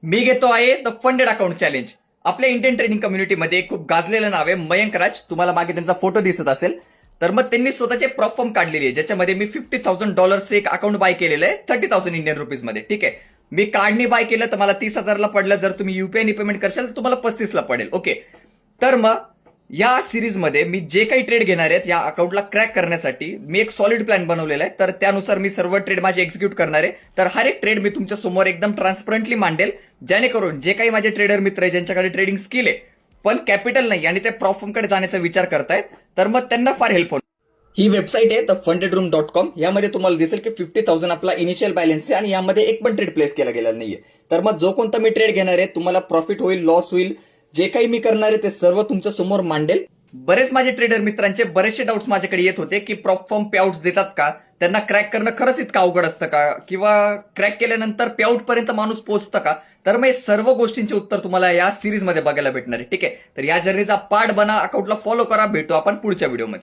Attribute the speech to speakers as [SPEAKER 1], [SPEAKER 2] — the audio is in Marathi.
[SPEAKER 1] मी घेतो आहे द फंडेड अकाउंट चॅलेंज. आपल्या इंडियन ट्रेडिंग कम्युनिटीमध्ये खूप गाजलेलं नाव आहे मयंक राज. तुम्हाला मागे त्यांचा फोटो दिसत असेल. तर मग त्यांनी स्वतःचे प्रॉप फॉर्म काढलेली आहे, ज्याच्यामध्ये मी $50,000 एक अकाउंट बाय केलेलं आहे 30,000 इंडियन रुपीज मध्ये. ठीक आहे, मी कार्डनी बाय केलं तर मला 30,000ला पडलं. जर तुम्ही युपीआयनी पेमेंट करशाल तर तुम्हाला 35ला पडेल. ओके, तर मग या सिरीजमध्ये मी जे काही ट्रेड घेणार आहेत या अकाउंटला क्रॅक करण्यासाठी मी एक सॉलिड प्लॅन बनवलेला आहे. तर त्यानुसार मी सर्व ट्रेड माझे एक्झिक्यूट करणार आहे. तर हर एक ट्रेड मी तुमच्या समोर एकदम ट्रान्सपरंटली मांडेल, जेणेकरून जे काही माझे ट्रेडर मित्र आहे ज्यांच्याकडे ट्रेडिंग स्किल आहे पण कॅपिटल नाही आणि ते प्रॉफर्मकडे जाण्याचा विचार करतायत, तर मग त्यांना फार हेल्प होईल. ही वेबसाईट आहे thefundedroom.com. यामध्ये तुम्हाला दिसेल की 50,000 आपला इनिशियल बॅलन्स आहे आणि यामध्ये एक पण ट्रेड प्लेस केला गेला नाहीये. तर मग जो कोणता मी ट्रेड घेणार आहे तुम्हाला प्रॉफिट होईल, लॉस होईल, जे काही मी करणार आहे ते सर्व तुमच्या समोर मांडेल. बरेच माझे ट्रेडर मित्रांचे बरेचसे डाऊट्स माझ्याकडे येत होते की प्रॉप फॉर्म पेआउट्स देतात का, त्यांना क्रॅक करणं खरंच इतकं अवघड असतं का, किंवा क्रॅक केल्यानंतर पेआउट पर्यंत माणूस पोहोचतं का. तर मग सर्व गोष्टींचे उत्तर तुम्हाला या सिरीजमध्ये बघायला भेटणार आहे. ठीक आहे, तर या जर्नीचा पार्ट बना, अकाउंटला फॉलो करा. भेटू आपण पुढच्या व्हिडिओमध्ये.